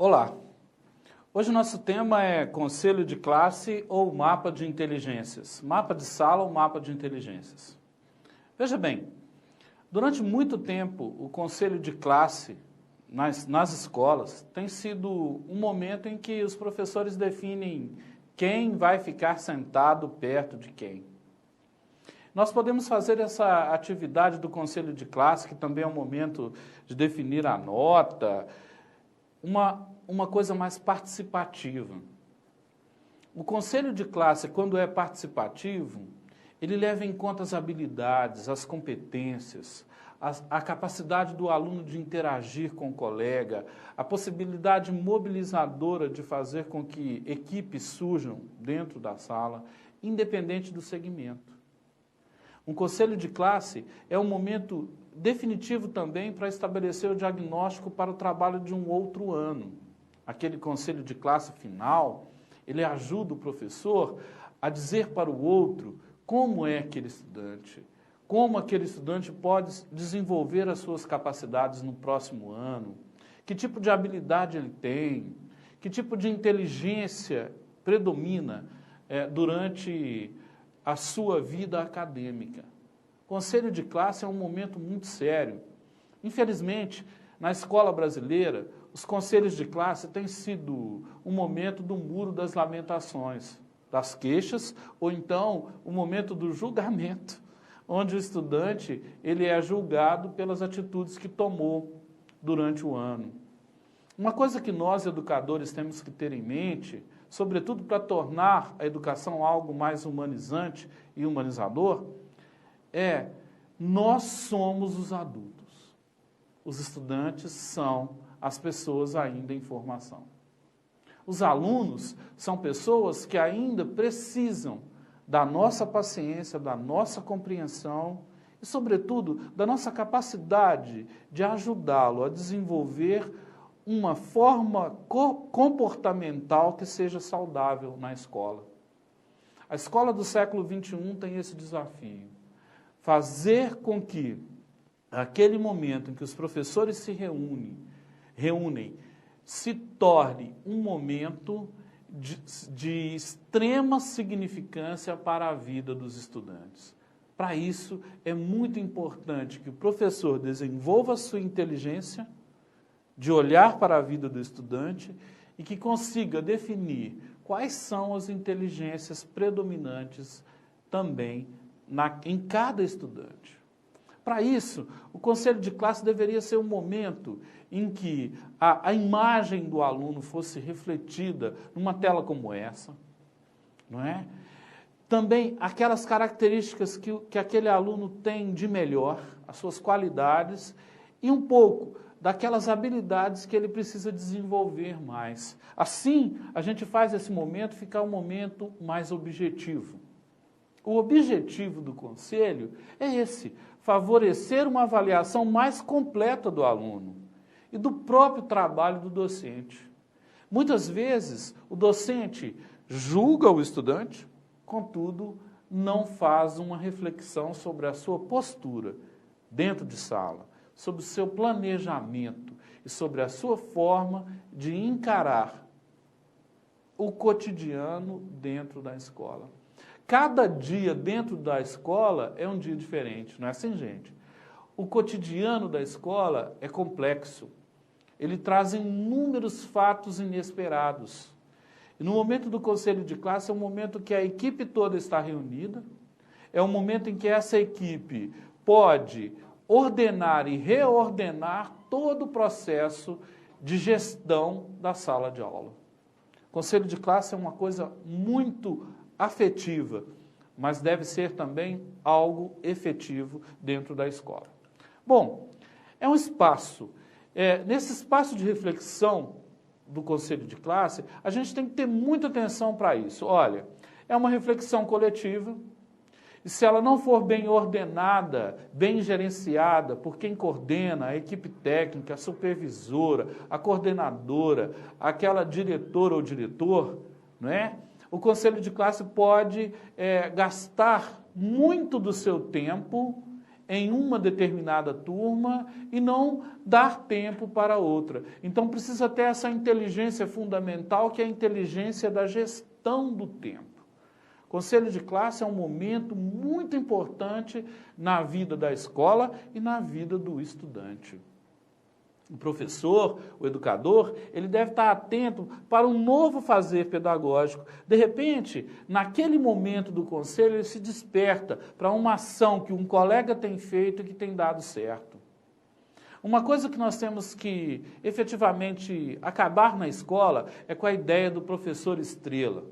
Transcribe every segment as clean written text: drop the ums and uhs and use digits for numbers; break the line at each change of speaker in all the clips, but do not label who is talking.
Olá, hoje o nosso tema é conselho de classe ou mapa de inteligências, mapa de sala ou mapa de inteligências. Veja bem, durante muito tempo o conselho de classe nas escolas tem sido um momento em que os professores definem quem vai ficar sentado perto de quem. Nós podemos fazer essa atividade do conselho de classe, que também é um momento de definir a nota, uma coisa mais participativa. O conselho de classe, quando é participativo, ele leva em conta as habilidades, as competências, a capacidade do aluno de interagir com o colega, a possibilidade mobilizadora de fazer com que equipes surjam dentro da sala, independente do segmento. Um conselho de classe é um momento definitivo também para estabelecer o diagnóstico para o trabalho de um outro ano. Aquele conselho de classe final, ele ajuda o professor a dizer para o outro como é aquele estudante, como aquele estudante pode desenvolver as suas capacidades no próximo ano, que tipo de habilidade ele tem, que tipo de inteligência predomina durante a sua vida acadêmica. Conselho de classe é um momento muito sério. Infelizmente, na escola brasileira, os conselhos de classe têm sido um momento do muro das lamentações, das queixas, ou então o momento do julgamento, onde o estudante ele é julgado pelas atitudes que tomou durante o ano. Uma coisa que nós, educadores, temos que ter em mente, sobretudo para tornar a educação algo mais humanizante e humanizador, nós somos os adultos. Os estudantes são as pessoas ainda em formação. Os alunos são pessoas que ainda precisam da nossa paciência, da nossa compreensão e, sobretudo, da nossa capacidade de ajudá-lo a desenvolver uma forma comportamental que seja saudável na escola. A escola do século XXI tem esse desafio. Fazer com que aquele momento em que os professores se reúnem se torne um momento de extrema significância para a vida dos estudantes. Para isso, é muito importante que o professor desenvolva a sua inteligência de olhar para a vida do estudante e que consiga definir quais são as inteligências predominantes também em cada estudante. Para isso, o conselho de classe deveria ser um momento em que a imagem do aluno fosse refletida numa tela como essa, não é? Também aquelas características que aquele aluno tem de melhor, as suas qualidades, e um pouco daquelas habilidades que ele precisa desenvolver mais. Assim, a gente faz esse momento ficar um momento mais objetivo. O objetivo do conselho é esse, favorecer uma avaliação mais completa do aluno e do próprio trabalho do docente. Muitas vezes, o docente julga o estudante, contudo, não faz uma reflexão sobre a sua postura dentro de sala, sobre o seu planejamento e sobre a sua forma de encarar o cotidiano dentro da escola. Cada dia dentro da escola é um dia diferente, não é assim, gente? O cotidiano da escola é complexo. Ele traz inúmeros fatos inesperados. E no momento do conselho de classe é um momento que a equipe toda está reunida, é um momento em que essa equipe pode ordenar e reordenar todo o processo de gestão da sala de aula. Conselho de classe é uma coisa muito afetiva, mas deve ser também algo efetivo dentro da escola. Bom, é um espaço. Nesse espaço de reflexão do conselho de classe, a gente tem que ter muita atenção para isso. Olha, é uma reflexão coletiva, e se ela não for bem ordenada, bem gerenciada por quem coordena, a equipe técnica, a supervisora, a coordenadora, aquela diretora ou diretor, não é? O conselho de classe pode gastar muito do seu tempo em uma determinada turma e não dar tempo para outra. Então precisa ter essa inteligência fundamental, que é a inteligência da gestão do tempo. Conselho de classe é um momento muito importante na vida da escola e na vida do estudante. O professor, o educador, ele deve estar atento para um novo fazer pedagógico. De repente, naquele momento do conselho, ele se desperta para uma ação que um colega tem feito e que tem dado certo. Uma coisa que nós temos que efetivamente acabar na escola é com a ideia do professor estrela.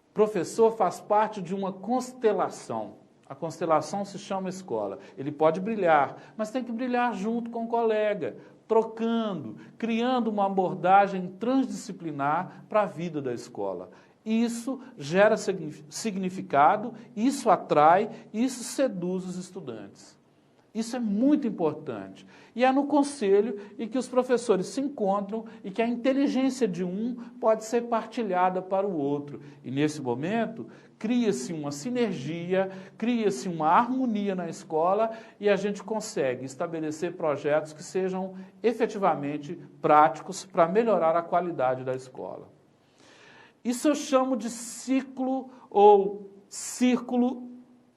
O professor faz parte de uma constelação. A constelação se chama escola. Ele pode brilhar, mas tem que brilhar junto com o colega, trocando, criando uma abordagem transdisciplinar para a vida da escola. Isso gera significado, isso atrai, isso seduz os estudantes. Isso é muito importante. E é no conselho em que os professores se encontram e que a inteligência de um pode ser partilhada para o outro. E nesse momento, cria-se uma sinergia, cria-se uma harmonia na escola e a gente consegue estabelecer projetos que sejam efetivamente práticos para melhorar a qualidade da escola. Isso eu chamo de ciclo ou círculo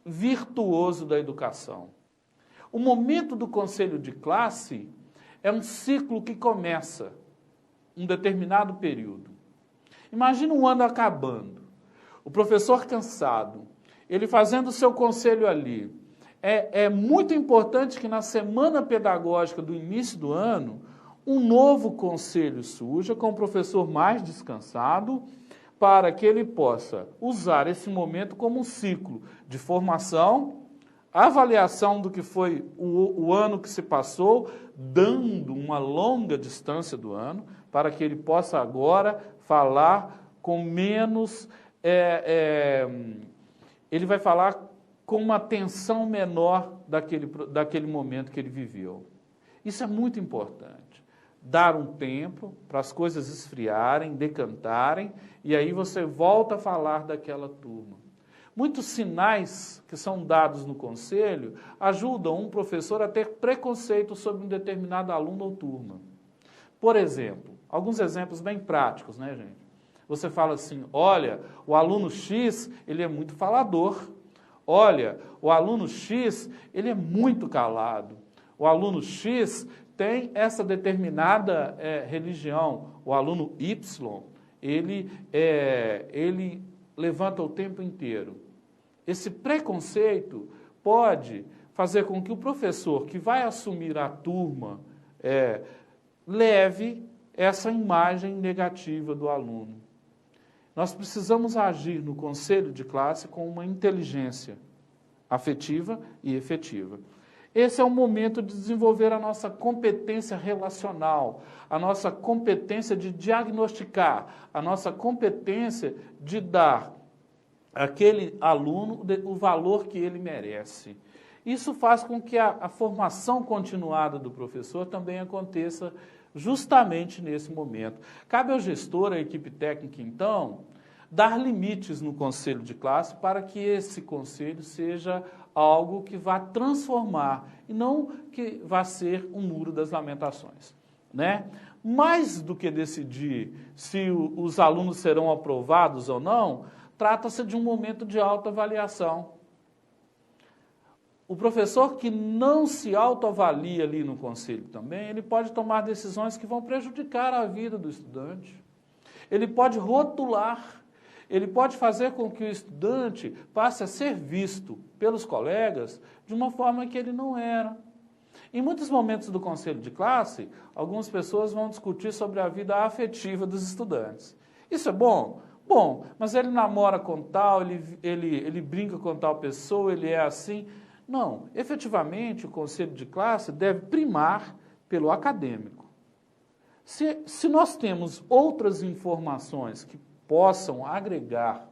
virtuoso da educação. O momento do conselho de classe é um ciclo que começa um determinado período. Imagina um ano acabando, o professor cansado, ele fazendo o seu conselho ali. É muito importante que na semana pedagógica do início do ano, um novo conselho surja com o professor mais descansado, para que ele possa usar esse momento como um ciclo de formação, avaliação do que foi o ano que se passou, dando uma longa distância do ano, para que ele possa agora falar com menos... ele vai falar com uma atenção menor daquele momento que ele viveu. Isso é muito importante. Dar um tempo para as coisas esfriarem, decantarem, e aí você volta a falar daquela turma. Muitos sinais que são dados no conselho ajudam um professor a ter preconceito sobre um determinado aluno ou turma. Por exemplo, alguns exemplos bem práticos, né, gente? Você fala assim, olha, o aluno X, ele é muito falador. Olha, o aluno X, ele é muito calado. O aluno X tem essa determinada religião. O aluno Y, ele levanta o tempo inteiro. Esse preconceito pode fazer com que o professor que vai assumir a turma leve essa imagem negativa do aluno. Nós precisamos agir no conselho de classe com uma inteligência afetiva e efetiva. Esse é o momento de desenvolver a nossa competência relacional, a nossa competência de diagnosticar, a nossa competência de dar àquele aluno o valor que ele merece. Isso faz com que a formação continuada do professor também aconteça justamente nesse momento. Cabe ao gestor, à equipe técnica, então, dar limites no conselho de classe para que esse conselho seja algo que vá transformar e não que vá ser um muro das lamentações, né? Mais do que decidir se os alunos serão aprovados ou não, trata-se de um momento de autoavaliação. O professor que não se autoavalia ali no conselho também, ele pode tomar decisões que vão prejudicar a vida do estudante. Ele pode rotular, ele pode fazer com que o estudante passe a ser visto pelos colegas de uma forma que ele não era. Em muitos momentos do conselho de classe, algumas pessoas vão discutir sobre a vida afetiva dos estudantes. Isso é bom? Bom, mas ele namora com tal, ele brinca com tal pessoa, ele é assim. Não, efetivamente o conselho de classe deve primar pelo acadêmico. Se nós temos outras informações que possam agregar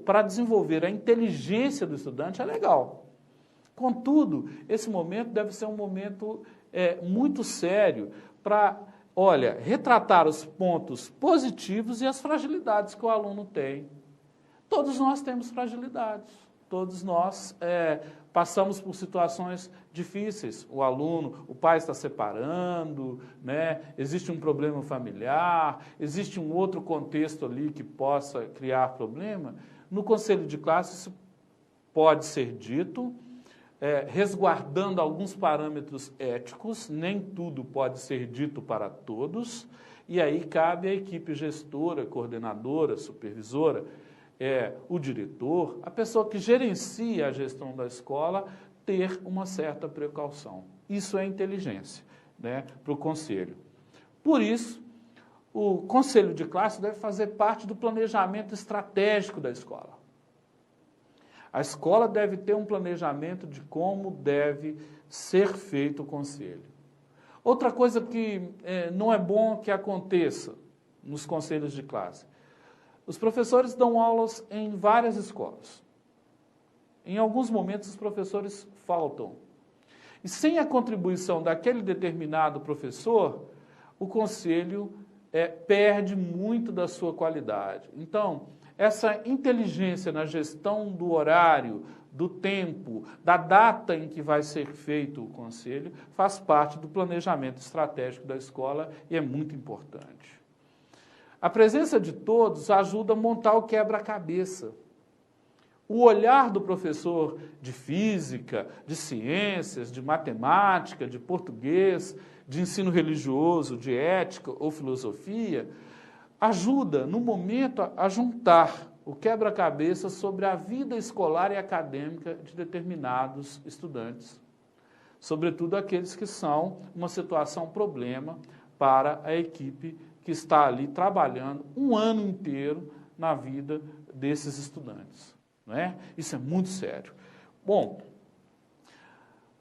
para desenvolver a inteligência do estudante, é legal. Contudo, esse momento deve ser um momento muito sério para, retratar os pontos positivos e as fragilidades que o aluno tem. Todos nós temos fragilidades. Todos nós passamos por situações difíceis. O aluno, o pai está separando, né? Existe um problema familiar, existe um outro contexto ali que possa criar problema. No conselho de classe, isso pode ser dito, resguardando alguns parâmetros éticos, nem tudo pode ser dito para todos, e aí cabe à equipe gestora, coordenadora, supervisora, o diretor, a pessoa que gerencia a gestão da escola, ter uma certa precaução. Isso é inteligência, né, para o conselho. Por isso, o conselho de classe deve fazer parte do planejamento estratégico da escola. A escola deve ter um planejamento de como deve ser feito o conselho. Outra coisa que não é bom que aconteça nos conselhos de classe. Os professores dão aulas em várias escolas. Em alguns momentos, os professores faltam. E sem a contribuição daquele determinado professor, o conselho perde muito da sua qualidade. Então, essa inteligência na gestão do horário, do tempo, da data em que vai ser feito o conselho, faz parte do planejamento estratégico da escola e é muito importante. A presença de todos ajuda a montar o quebra-cabeça. O olhar do professor de física, de ciências, de matemática, de português, de ensino religioso, de ética ou filosofia, ajuda, no momento, a juntar o quebra-cabeça sobre a vida escolar e acadêmica de determinados estudantes. Sobretudo aqueles que são uma situação problema para a equipe que está ali trabalhando um ano inteiro na vida desses estudantes. Não é? Isso é muito sério. Bom,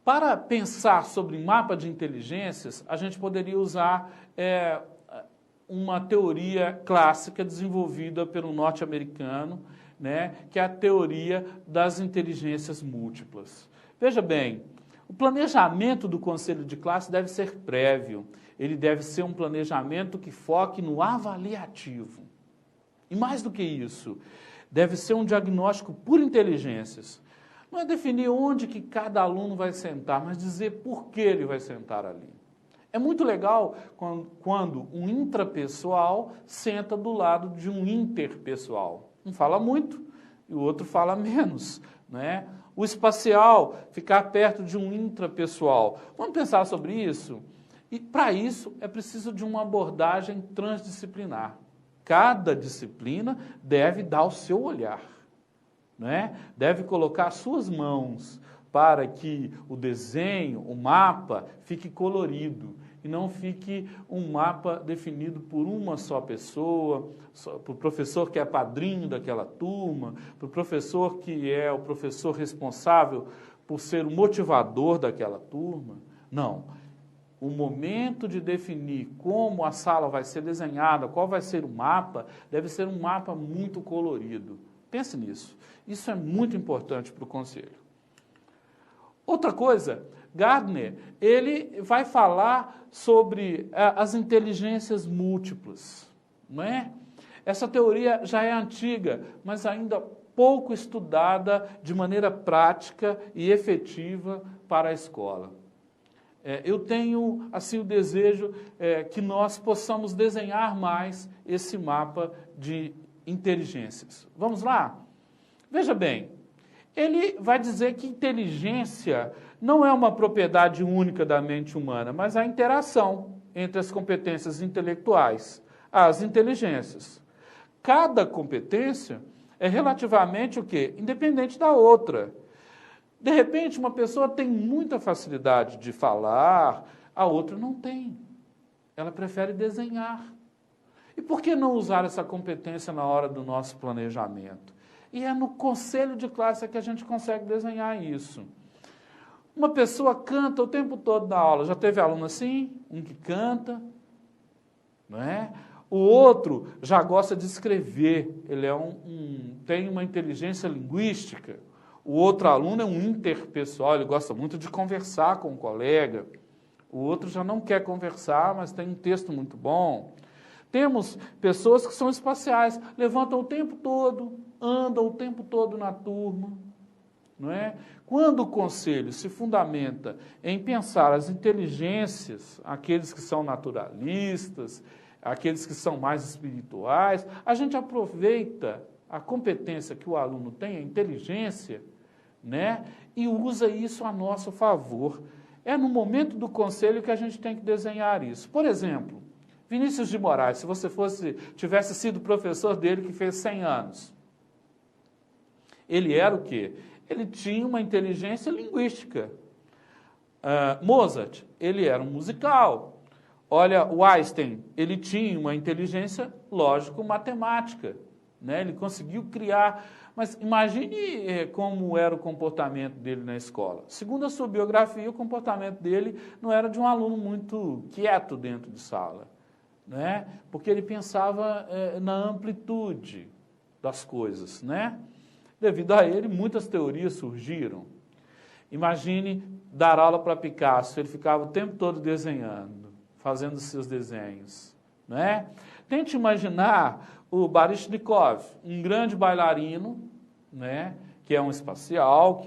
para pensar sobre mapa de inteligências, a gente poderia usar uma teoria clássica desenvolvida pelo norte-americano, né, que é a teoria das inteligências múltiplas. Veja bem, o planejamento do conselho de classe deve ser prévio. Ele deve ser um planejamento que foque no avaliativo. E mais do que isso, deve ser um diagnóstico por inteligências. Não é definir onde que cada aluno vai sentar, mas dizer por que ele vai sentar ali. É muito legal quando um intrapessoal senta do lado de um interpessoal. Um fala muito e o outro fala menos, né? O espacial, ficar perto de um intrapessoal. Vamos pensar sobre isso? E para isso é preciso de uma abordagem transdisciplinar. Cada disciplina deve dar o seu olhar, né? Deve colocar suas mãos para que o desenho, o mapa, fique colorido e não fique um mapa definido por uma só pessoa, para o professor que é padrinho daquela turma, para o professor que é o professor responsável por ser o motivador daquela turma. Não. O momento de definir como a sala vai ser desenhada, qual vai ser o mapa, deve ser um mapa muito colorido. Pense nisso. Isso é muito importante para o conselho. Outra coisa, Gardner, ele vai falar sobre as inteligências múltiplas, não é? Essa teoria já é antiga, mas ainda pouco estudada de maneira prática e efetiva para a escola. Eu tenho, assim, o desejo que nós possamos desenhar mais esse mapa de inteligências. Vamos lá? Veja bem, ele vai dizer que inteligência não é uma propriedade única da mente humana, mas a interação entre as competências intelectuais, as inteligências. Cada competência é relativamente o quê? Independente da outra. De repente, uma pessoa tem muita facilidade de falar, a outra não tem. Ela prefere desenhar. E por que não usar essa competência na hora do nosso planejamento? E é no conselho de classe que a gente consegue desenhar isso. Uma pessoa canta o tempo todo na aula. Já teve aluno assim? Um que canta, não é? O outro já gosta de escrever. Ele tem uma inteligência linguística. O outro aluno é um interpessoal, ele gosta muito de conversar com o colega. O outro já não quer conversar, mas tem um texto muito bom. Temos pessoas que são espaciais, levantam o tempo todo, andam o tempo todo na turma, não é? Quando o conselho se fundamenta em pensar as inteligências, aqueles que são naturalistas, aqueles que são mais espirituais, a gente aproveita a competência que o aluno tem, a inteligência, né? E usa isso a nosso favor. É no momento do conselho que a gente tem que desenhar isso. Por exemplo, Vinícius de Moraes, se você tivesse sido professor dele que fez 100 anos, ele era o quê? Ele tinha uma inteligência linguística. Mozart, ele era um musical. Olha, o Einstein, ele tinha uma inteligência lógico-matemática, né? Ele conseguiu criar. Mas imagine como era o comportamento dele na escola. Segundo a sua biografia, o comportamento dele não era de um aluno muito quieto dentro de sala, né? Porque ele pensava na amplitude das coisas, né? Devido a ele, muitas teorias surgiram. Imagine dar aula para Picasso, ele ficava o tempo todo desenhando, fazendo seus desenhos, né? Tente imaginar o Baryshnikov, um grande bailarino, né, que é um espacial,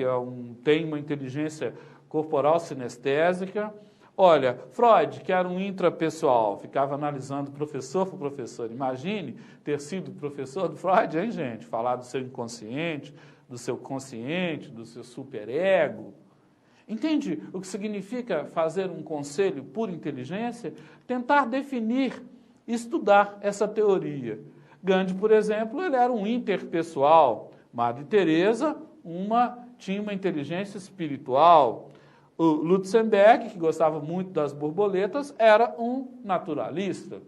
tem uma inteligência corporal sinestésica. Olha, Freud, que era um intrapessoal, ficava analisando professor por professor. Imagine ter sido professor do Freud, hein, gente? Falar do seu inconsciente, do seu consciente, do seu superego. Entende o que significa fazer um conselho por inteligência? Tentar definir, estudar essa teoria. Gandhi, por exemplo, ele era um interpessoal. Madre Teresa tinha uma inteligência espiritual. O Lutzenberg, que gostava muito das borboletas, era um naturalista.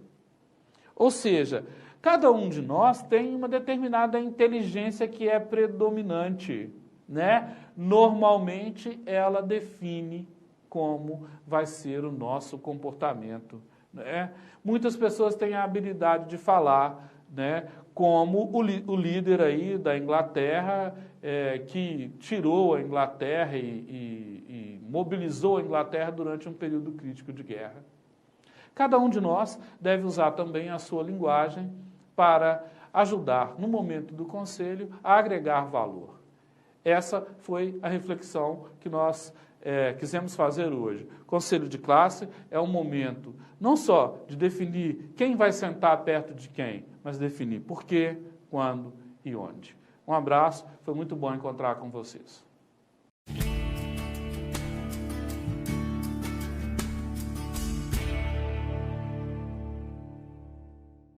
Ou seja, cada um de nós tem uma determinada inteligência que é predominante, né? Normalmente, ela define como vai ser o nosso comportamento, né? Muitas pessoas têm a habilidade de falar, né, como o líder aí da Inglaterra, que tirou a Inglaterra e mobilizou a Inglaterra durante um período crítico de guerra. Cada um de nós deve usar também a sua linguagem para ajudar, no momento do conselho, a agregar valor. Essa foi a reflexão que nós quisemos fazer hoje. Conselho de classe é um momento não só de definir quem vai sentar perto de quem, mas definir por quê, quando e onde. Um abraço, foi muito bom encontrar com vocês.